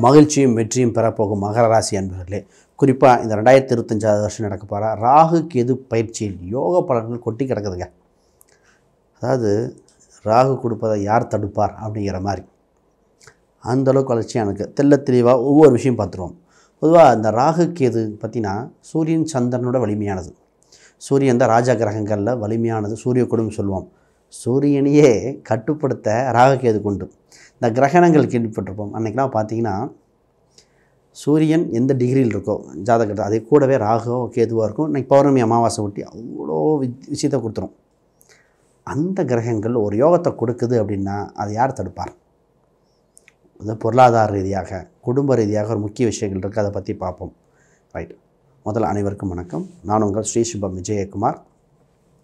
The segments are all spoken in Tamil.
மகிழ்ச்சியும் வெற்றியும் பெறப்போகும் மகர ராசி அன்பர்களே, குறிப்பாக இந்த 2025 வருஷம் நடக்க போகிற ராகு கேது பயிற்சியில் யோக பலன்கள் கொட்டி கிடக்குதுங்க. அதாவது ராகு கொடுப்பதை யார் தடுப்பார் அப்படிங்கிற மாதிரி அந்தளவுக்கு வளர்ச்சியாக எனக்கு தெள்ள தெளிவாக ஒவ்வொரு விஷயம் பார்த்துருவோம். பொதுவாக இந்த ராகு கேது பார்த்திங்கன்னா சூரியன் சந்திரனோட வலிமையானது. சூரியன் தான் ராஜா கிரகங்களில் வலிமையானது, சூரிய குடும்பம் சொல்லுவோம். சூரியனையே கட்டுப்படுத்த ராகு கேது கொண்டு இந்த கிரகணங்கள் கேள்விப்பட்டிருப்போம். அன்றைக்கெலாம் பார்த்திங்கன்னா சூரியன் எந்த டிகிரியில் இருக்கோ ஜாதகத்தை அதே கூடவே ராகோ கேதுவாக இருக்கும். இன்றைக்கி பௌர்ணமி அமாவாசை ஒட்டி அவ்வளோ விஷயத்தை கொடுத்துரும். அந்த கிரகங்கள் ஒரு யோகத்தை கொடுக்குது அப்படின்னா அதை யார் தடுப்பார்? அது பொருளாதார ரீதியாக குடும்ப ரீதியாக ஒரு முக்கிய விஷயங்கள் இருக்குது, அதை பற்றி பார்ப்போம். ரைட், முதல்ல அனைவருக்கும் வணக்கம். நான் உங்கள் ஸ்ரீ சுபம் விஜயகுமார்.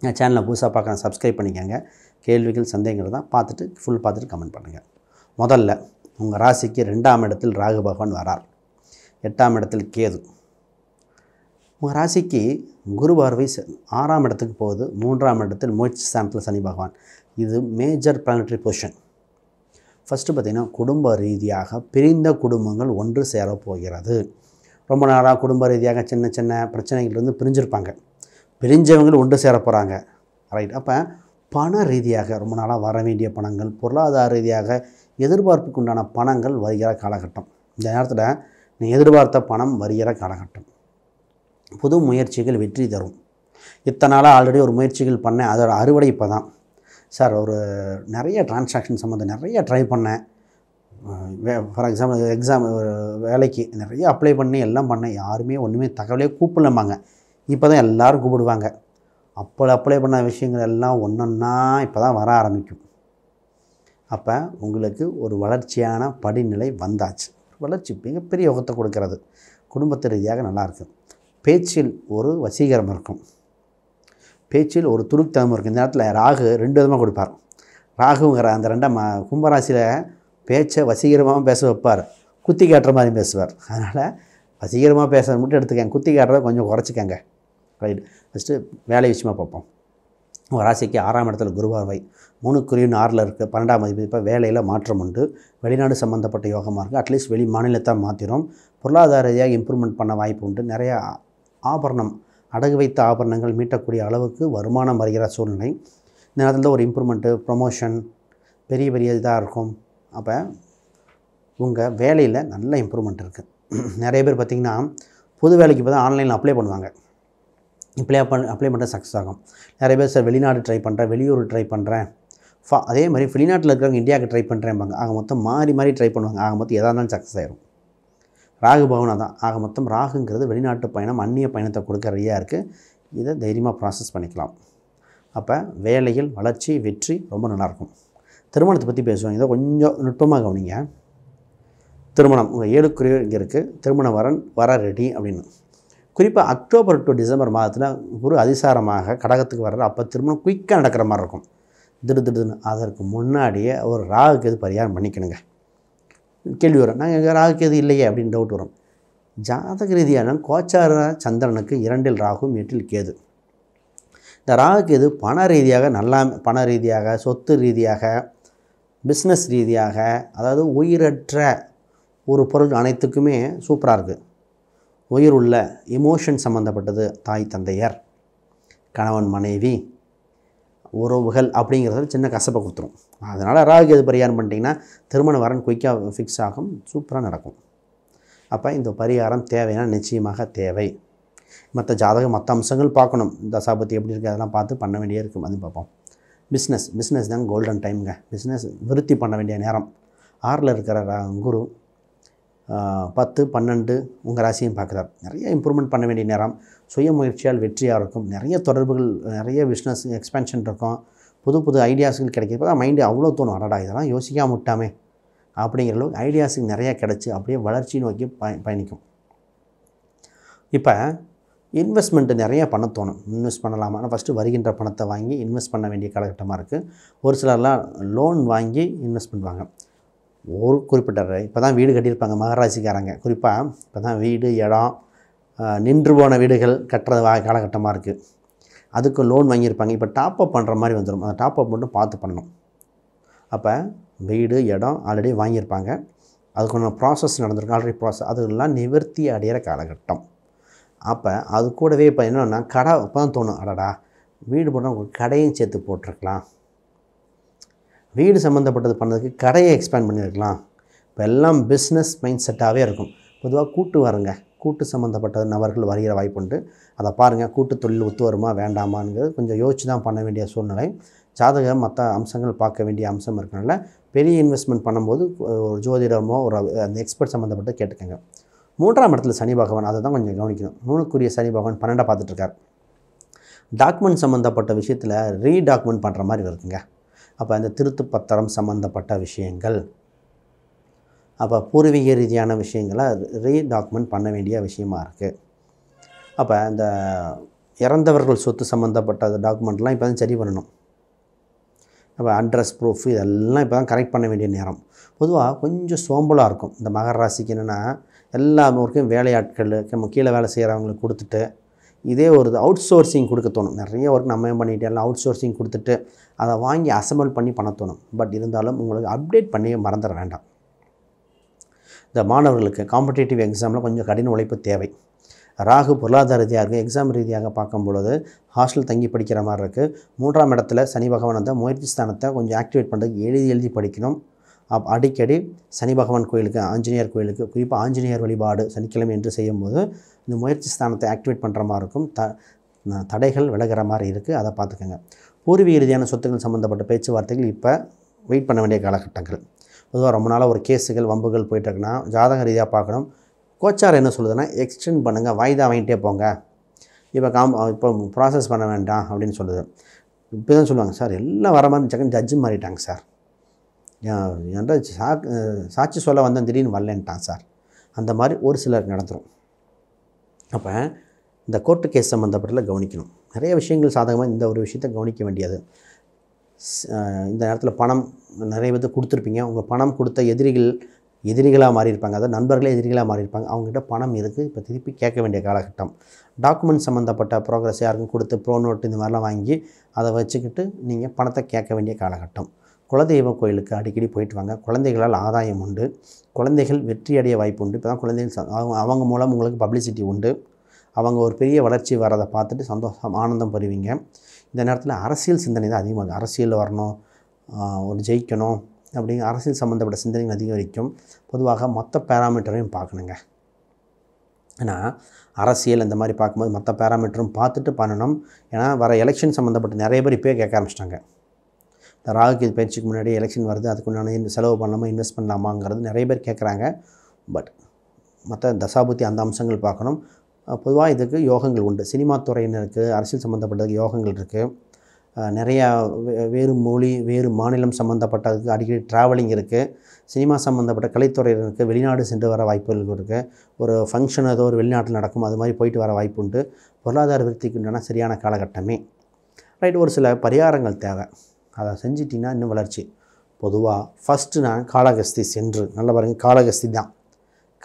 என் சேனலை புதுசாக பார்க்க சப்ஸ்கிரைப் பண்ணிக்கோங்க. கேள்விகள் சந்தேகங்கள் தான் பார்த்துட்டு ஃபுல் பார்த்துட்டு கமெண்ட் பண்ணுங்கள். முதல்ல உங்கள் ராசிக்கு 2ஆம் இடத்தில் ராகு பகவான் வரார், 8ஆம் இடத்தில் கேது. உங்கள் ராசிக்கு குரு பார்வை 6ஆம் இடத்துக்கு போகுது, 3ஆம் இடத்தில் முயற்சி ஸ்தானத்தில் சனி பகவான். இது மேஜர் பிளானட்டரி பொசிஷன். ஃபஸ்ட்டு பார்த்திங்கன்னா குடும்ப ரீதியாக பிரிந்த குடும்பங்கள் ஒன்று சேரப்போகிறது. ரொம்ப நாளாக குடும்ப ரீதியாக சின்ன சின்ன பிரச்சனைகள்லேருந்து பிரிஞ்சிருப்பாங்க. பிரிஞ்சவங்கள் ஒன்று சேர போகிறாங்க. ரைட், அப்போ பண ரீதியாக ரொம்ப நாளாக வர வேண்டிய பணங்கள், பொருளாதார ரீதியாக எதிர்பார்ப்புக்கு உண்டான பணங்கள் வருகிற காலகட்டம். இந்த நேரத்தில் நீ எதிர்பார்த்த பணம் வருகிற காலகட்டம். புது முயற்சிகள் வெற்றி தரும். இத்தனை நாளாக ஆல்ரெடி ஒரு முயற்சிகள் பண்ணேன், அதோட அறுவடை இப்போ தான் சார். ஒரு நிறைய டிரான்சாக்ஷன் சம்மந்தம் நிறைய ட்ரை பண்ணேன். ஃபார் எக்ஸாம் வேலைக்கு நிறைய அப்ளை பண்ணி எல்லாம் பண்ணேன், யாருமே ஒன்றுமே தகவலே கூப்பிடலம்பாங்க. இப்போ தான் எல்லோரும் கூப்பிடுவாங்க. அப்போ அப்ளை பண்ண விஷயங்கள் எல்லாம் ஒன்றொன்னா இப்போ தான் வர ஆரம்பிக்கும். அப்போ உங்களுக்கு ஒரு வளர்ச்சியான படிநிலை வந்தாச்சு. வளர்ச்சி மிகப்பெரிய யோகத்தை கொடுக்கறது. குடும்பத்து ரீதியாக நல்லாயிருக்கு. பேச்சில் ஒரு வசீகரம் இருக்கும், பேச்சில் ஒரு துடுக்குத்தனம் இருக்கும். இந்த நேரத்தில் ராகு 2 விதமாக கொடுப்பார். ராகுங்கிற அந்த 2ஆம் கும்பராசியில் பேச்சை வசீகரமாகவும் பேச வைப்பார், குத்தி காட்டுற மாதிரி பேசுவார். அதனால் வசீகரமாக பேசுகிறத மட்டும் எடுத்துக்கங்க, குத்தி காட்டுறதை கொஞ்சம் குறைச்சிக்கங்க. ரைட், ஃபஸ்ட்டு வேலை விஷயமாக பார்ப்போம். உங்கள் ராசிக்கு 6ஆம் இடத்துல குரு பார்வை, 3 6 இருக்குது, 12ஆம் அதிபதி. இப்போ வேலையில் மாற்றம் உண்டு, வெளிநாடு சம்மந்தப்பட்ட யோகமாக இருக்குது. அட்லீஸ்ட் வெளி மாநிலத்தை மாற்றிடும். பொருளாதார ரீதியாக இம்ப்ரூவ்மெண்ட் பண்ண வாய்ப்பு உண்டு. நிறைய ஆபரணம், அடகு வைத்த ஆபரணங்கள் மீட்டக்கூடிய அளவுக்கு வருமானம் வருகிற சூழ்நிலை. இந்த நேரத்தில் ஒரு இம்ப்ரூவ்மெண்ட்டு, ப்ரொமோஷன் பெரிய பெரிய இதாக இருக்கும். அப்போ உங்கள் வேலையில் நல்ல இம்ப்ரூவ்மெண்ட் இருக்குது. நிறைய பேர் பார்த்திங்கன்னா புது வேலைக்கு இப்போ தான் ஆன்லைனில் அப்ளை பண்ணுவாங்க. அப்ளை பண்ணுற சக்ஸஸ் ஆகும். நிறைய பேர் சார் வெளிநாடு ட்ரை பண்ணுறேன், வெளியூர் ட்ரை பண்ணுறேன், அதே மாதிரி வெளிநாட்டில் இருக்கிறவங்க இந்தியாவுக்கு ட்ரை பண்ணுறேன்பாங்க. ஆக மொத்தம் மாறி மாறி ட்ரை பண்ணுவாங்க. ஆக மொத்தம் எதாக இருந்தாலும் சக்ஸஸ் ஆகிடும். ராகு பவனாக தான். ஆக மொத்தம் ராகுங்கிறது வெளிநாட்டு பயணம், அந்நிய பயணத்தை கொடுக்க ரெடியாக இருக்குது. இதை தைரியமாக ப்ராசஸ் பண்ணிக்கலாம். அப்போ வேலையில் வளர்ச்சி வெற்றி ரொம்ப நல்லாயிருக்கும். திருமணத்தை பற்றி பேசுவாங்க, இதை கொஞ்சம் நுட்பமாக கவனிங்க. திருமணம் உங்கள் 7 இங்கே இருக்குது, திருமண வரன் வர ரெடி அப்படின்னு. குறிப்பாக அக்டோபர் டு டிசம்பர் மாதத்தில் குரு அதிசாரமாக கடகத்துக்கு வர்ற, அப்போ திருமணம் குயிக்காக நடக்கிற மாதிரி இருக்கும். திடுன்னு அதற்கு முன்னாடியே ஒரு ராகு கேது பரிகாரம் பண்ணிக்கணுங்க. கேள்வி வரும், நாங்கள் ராகு கேது இல்லையே அப்படின்னு டவுட் வரும். ஜாதக ரீதியான கோச்சார சந்திரனுக்கு 2இல் ராகு 8இல் கேது. இந்த ராகு கேது பண ரீதியாக நல்லா, பண ரீதியாக, சொத்து ரீதியாக, பிஸ்னஸ் ரீதியாக, அதாவது உயிரற்ற ஒரு பொருள் அனைத்துக்குமே சூப்பராக இருக்குது. உயிர் உள்ள எமோஷன் சம்மந்தப்பட்டது, தாய் தந்தையர், கணவன் மனைவி, உறவுகள் அப்படிங்கிறத சின்ன கசப்பை கொடுத்துரும். அதனால் ராகு கேது பரிகாரம் பண்ணிட்டிங்கன்னா திருமண வரன் குயிக்காக ஃபிக்ஸ் ஆகும், சூப்பராக நடக்கும். அப்போ இந்த பரிகாரம் தேவைன்னா நிச்சயமாக தேவை. மற்ற ஜாதகம் மற்ற அம்சங்கள் பார்க்கணும், தசாபத்தி எப்படி இருக்குது அதெல்லாம் பார்த்து பண்ண வேண்டிய இருக்கும். அது பார்ப்போம். பிஸ்னஸ் தான் கோல்டன் டைமுங்க. பிஸ்னஸ் விருத்தி பண்ண வேண்டிய நேரம். 6ல் இருக்கிற குரு 10, 12 உங்கள் ராசியும் பார்க்குறார். நிறைய இம்ப்ரூவ்மெண்ட் பண்ண வேண்டிய நேரம். சுய முயற்சியால் வெற்றியாக இருக்கும். நிறைய தொடர்புகள், நிறைய பிஸ்னஸ் எக்ஸ்பென்ஷன் இருக்கும். புது புது ஐடியாஸுகள் கிடைக்கிறப்ப தான் மைண்டு அவ்வளோ தோணும், அடடா இதெல்லாம் யோசிக்காம விட்டாமே அப்படிங்கிற அளவுக்கு ஐடியாஸுக்கு நிறையா கிடச்சி அப்படியே வளர்ச்சி நோக்கி பயணிக்கும். இப்போ இன்வெஸ்ட்மெண்ட்டு நிறையா பண்ண தோணும். இன்வெஸ்ட் பண்ணலாமா? ஆனால் ஃபஸ்ட்டு வருகின்ற பணத்தை வாங்கி இன்வெஸ்ட் பண்ண வேண்டிய காலகட்டமாக இருக்குது. ஒரு சிலர்லாம் லோன் வாங்கி இன்வெஸ்ட் பண்ணுவாங்க. ஒரு குறிப்பிட்ட இப்போ தான் வீடு கட்டியிருப்பாங்க மகராசிக்காரங்க. குறிப்பாக இப்போ தான் வீடு, இடம், நின்று போன வீடுகள் கட்டுற காலகட்டமாக இருக்குது. அதுக்கு லோன் வாங்கியிருப்பாங்க. இப்போ டாப்அப் பண்ணுற மாதிரி வந்துடும். அந்த டாப்அப் மட்டும் பார்த்து பண்ணணும். அப்போ வீடு, இடம் ஆல்ரெடி வாங்கியிருப்பாங்க. அதுக்கான ப்ராசஸ் நடந்திருக்கும், ஆல்ரெடி ப்ராசஸ் அதெல்லாம் நிவர்த்தி அடைகிற காலகட்டம். அப்போ அது கூடவே இப்போ என்னென்னா கடை இப்போ தான் தோணும், அடடா வீடு போட்டால் உங்களுக்கு கடையும் சேர்த்து போட்டிருக்கலாம், வீடு சம்மந்தப்பட்டது பண்ணதுக்கு கடையை எக்ஸ்பேண்ட் பண்ணியிருக்கலாம். இப்போ எல்லாம் பிஸ்னஸ் மைண்ட் செட்டாகவே இருக்கும். பொதுவாக கூட்டு வருங்க, கூட்டு சம்மந்தப்பட்ட நபர்கள் வருகிற வாய்ப்புண்டு. அதை பாருங்கள், கூட்டு தொழில் ஒத்து வருமா வேண்டாமாங்கிறது கொஞ்சம் யோசிச்சு தான் பண்ண வேண்டிய சூழ்நிலை. ஜாதகம் மற்ற அம்சங்கள் பார்க்க வேண்டிய அம்சம் இருக்கனால பெரிய இன்வெஸ்ட்மெண்ட் பண்ணும்போது ஒரு ஜோதிடமோ ஒரு அந்த எக்ஸ்பர்ட் சம்மந்தப்பட்டு கேட்டுக்கோங்க. 3ஆம் இடத்துல சனி பகவான், அதை தான் கொஞ்சம் கவனிக்கணும். 3க்குரிய சனி பகவான் 12 பார்த்துட்ருக்கார். டாக்குமெண்ட் சம்மந்தப்பட்ட விஷயத்தில் ரீடாக்குமெண்ட் பண்ணுற மாதிரி இருக்குங்க. அப்போ அந்த திருத்து பத்திரம் சம்மந்தப்பட்ட விஷயங்கள், அப்போ பூர்வீக ரீதியான விஷயங்களை ரீடாக்குமெண்ட் பண்ண வேண்டிய விஷயமா இருக்குது. அப்போ இந்த இறந்தவர்கள் சொத்து சம்மந்தப்பட்ட டாக்குமெண்ட்லாம் இப்போ தான் சரி பண்ணணும். அப்போ அட்ரஸ் ப்ரூஃப் இதெல்லாம் இப்போ தான் கரெக்ட் பண்ண வேண்டிய நேரம். பொதுவாக கொஞ்சம் சோம்பலாக இருக்கும் இந்த மகர ராசிக்கு. என்னென்னா எல்லா ஊருக்கும் வேலையாட்கள் நம்ம கீழே வேலை செய்கிறவங்களுக்கு கொடுத்துட்டு இதே ஒரு அவுட் சோர்சிங் கொடுக்க தோணும். நிறைய ஒர்க் நம்ம பண்ணிகிட்டு எல்லாம் அவுட் சோர்சிங் கொடுத்துட்டு அதை வாங்கி அசம்பிள் பண்ணி பண்ண தோணும். பட் இருந்தாலும் உங்களுக்கு அப்டேட் பண்ணி மறந்துட வேண்டாம். இந்த மாணவர்களுக்கு காம்படிட்டிவ் எக்ஸாமில் கொஞ்சம் கடின உழைப்பு தேவை. ராகு பொருளாதார ரீதியாக இருக்குது. எக்ஸாம் ரீதியாக பார்க்கும்பொழுது ஹாஸ்டல் தங்கி படிக்கிற மாதிரி இருக்குது. 3ஆம் இடத்துல சனி பகவான் அந்த முயற்சி ஸ்தானத்தை கொஞ்சம் ஆக்டிவேட் பண்ணுறதுக்கு எழுதி படிக்கணும். அடிக்கடி சனி பகவான் கோயிலுக்கு, ஆஞ்சநேயர் கோயிலுக்கு, குறிப்பாக ஆஞ்சநேயர் வழிபாடு சனிக்கிழமை என்று செய்யும்போது இந்த முயற்சி ஸ்தானத்தை ஆக்டிவேட் பண்ணுற மாதிரி இருக்கும். தடைகள் விலகிற மாதிரி இருக்குது, அதை பார்த்துக்கோங்க. பூர்வீக ரீதியான சொத்துக்கள் சம்மந்தப்பட்ட பேச்சுவார்த்தைகள் இப்போ வெயிட் பண்ண வேண்டிய காலகட்டங்கள். பொதுவாக ரொம்ப நாளாக ஒரு கேஸுகள் வம்புகள் போயிட்டுருக்குன்னா ஜாதக ரீதியாக பார்க்கணும். கோச்சார் என்ன சொல்லுதுன்னா எக்ஸ்டெண்ட் பண்ணுங்கள், வாய்தா வாங்கிட்டே போங்க, இப்போ ப்ராசஸ் பண்ண வேண்டாம் அப்படின்னு சொல்லுது. இப்போ தான் சொல்லுவாங்க, சார் எல்லாம் வர மாதிரி சக்கன் ஜட்ஜு மாறிட்டாங்க சார், என்ற சாட்சி சொல்ல வந்தேன் திடீர்னு வரலன்ட்டான் சார். அந்த மாதிரி ஒரு சிலர் நடந்துடும். அப்போ இந்த கோர்ட்டு கேஸ் சம்மந்தப்பட்டதில் கவனிக்கணும். நிறைய விஷயங்கள் சாதகமாக இந்த ஒரு விஷயத்தை கவனிக்க வேண்டியது. இந்த நேரத்தில் பணம் நிறைய பேர் கொடுத்துருப்பீங்க. உங்கள் பணம் கொடுத்த எதிரிகளாக மாறியிருப்பாங்க, அதாவது நண்பர்களே எதிரிகளாக மாறியிருப்பாங்க. அவங்ககிட்ட பணம் இருக்குது, இப்போ திருப்பி கேட்க வேண்டிய காலகட்டம். டாக்குமெண்ட் சம்மந்தப்பட்ட ப்ரோக்ரஸ் யாருக்கும் கொடுத்து ப்ரோ நோட் இந்த மாதிரிலாம் வாங்கி அதை வச்சுக்கிட்டு நீங்கள் பணத்தை கேட்க வேண்டிய காலகட்டம். குலதெய்வ கோயிலுக்கு அடிக்கடி போயிட்டு வாங்க. குழந்தைகளால் ஆதாயம் உண்டு, குழந்தைகள் வெற்றி அடைய வாய்ப்பு உண்டு. இப்போ தான் குழந்தைகள் அவங்க மூலம் உங்களுக்கு பப்ளிசிட்டி உண்டு. அவங்க ஒரு பெரிய வளர்ச்சி வரதை பார்த்துட்டு சந்தோஷம் ஆனந்தம் பெறுவீங்க. இந்த நேரத்தில் அரசியல் சிந்தனை தான் அதிகமாக இருக்குது. அரசியலில் வரணும், ஒரு ஜெயிக்கணும் அப்படிங்கிற அரசியல் சம்மந்தப்பட்ட சிந்தனைகள் அதிகரிக்கும். பொதுவாக மொத்த பேராமீட்டரையும் பார்க்கணுங்க. ஏன்னா அரசியல் இந்த மாதிரி பார்க்கும்போது மற்ற பேராமீட்டரும் பார்த்துட்டு பண்ணணும். ஏன்னா வர எலெக்ஷன் சம்மந்தப்பட்ட நிறைய பேர் இப்போயே கேட்க ஆரம்பிச்சிட்டாங்க. இந்த ராகுக்கு பயிற்சிக்கு முன்னாடி எலெக்ஷன் வருது, அதுக்குண்டான செலவு பண்ணலாமா, இன்வெஸ்ட் பண்ணலாமாங்கிறது நிறைய பேர் கேட்குறாங்க. பட் மற்ற தசாபுத்தி அந்த அம்சங்கள் பார்க்கணும். பொதுவாக இதுக்கு யோகங்கள் உண்டு. சினிமா துறையினருக்கு அரசியல் சம்மந்தப்பட்டதுக்கு யோகங்கள் இருக்குது. நிறையா வேறு மொழி வேறு மாநிலம் சம்மந்தப்பட்டதுக்கு அடிக்கடி ட்ராவலிங் இருக்குது. சினிமா சம்மந்தப்பட்ட கலைத்துறையினருக்கு வெளிநாடு சென்று வர வாய்ப்புகள் இருக்குது. ஒரு ஃபங்க்ஷன் ஏதோ ஒரு வெளிநாட்டில் நடக்கும், அது மாதிரி போயிட்டு வர வாய்ப்பு உண்டு. பொருளாதார விருத்திக்கு உண்டான சரியான காலகட்டமே. ரைட், ஒரு சில பரிகாரங்கள் தேவை, அதை செஞ்சிட்டிங்கன்னா இன்னும் வளர்ச்சி. பொதுவாக ஃபஸ்ட்டு நான் காளகஸ்தி சென்று, நல்லா பாருங்கள், காளகஸ்தி தான்,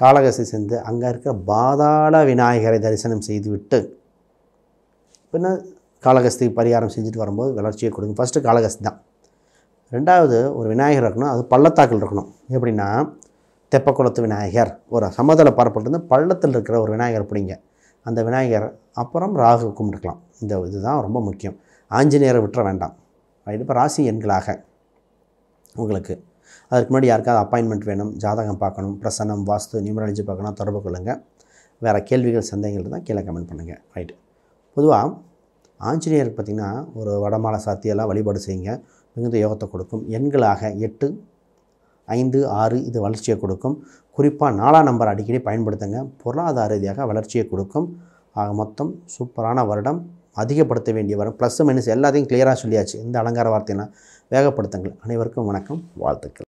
காளகஸ்தி சென்று அங்கே இருக்கிற பாதாள விநாயகரை தரிசனம் செய்துவிட்டு பின்ன காளகஸ்தி பரிகாரம் செஞ்சுட்டு வரும்போது வளர்ச்சியை கொடுக்கும். ஃபஸ்ட்டு காளகஸ்தி தான். ரெண்டாவது ஒரு விநாயகர் இருக்கணும், அது பள்ளத்தாக்கில் இருக்கணும். எப்படின்னா தெப்பக்குளத்து விநாயகர், ஒரு சமதள பரப்பிலிருந்து பள்ளத்தில் இருக்கிற ஒரு விநாயகர் பிடிங்க, அந்த விநாயகர். அப்புறம் ராகு கும்பிட்டுக்கலாம். இதுதான் ரொம்ப முக்கியம். ஆஞ்சநேயரை விட்டுற வேண்டாம். ரைட், இப்போ ராசி எண்களாக உங்களுக்கு அதுக்கு முன்னாடி யாருக்காவது அப்பாயின்மெண்ட் வேணும், ஜாதகம் பார்க்கணும், பிரசன்னம், வாஸ்து, நியூமராலஜி பார்க்கணும், தொடர்பு கொள்ளுங்கள். வேறு கேள்விகள் சந்தேகங்கள் இருந்தால் கீழே கமெண்ட் பண்ணுங்கள். ரைட்டு, பொதுவாக ஆஞ்சநேயர் பார்த்திங்கன்னா ஒரு வடமாலை சாத்தியெல்லாம் வழிபாடு செய்யுங்க, மிகுந்த யோகத்தை கொடுக்கும். எண்களாக 8, 5, 6 இது வளர்ச்சியை கொடுக்கும். குறிப்பாக 4ஆம் நம்பர் அடிக்கடி பயன்படுத்துங்க, பொருளாதார ரீதியாக வளர்ச்சியை கொடுக்கும். ஆக மொத்தம் சூப்பரான வருடம், அதிகப்படுத்த வேண்டிய வரும். ப்ளஸ் மைனஸ் எல்லாத்தையும் கிளியராக சொல்லியாச்சு. இந்த அலங்கார வார்த்தையெல்லாம் வேகப்படுத்துங்கள். அனைவருக்கும் வணக்கம், வாழ்த்துக்கள்.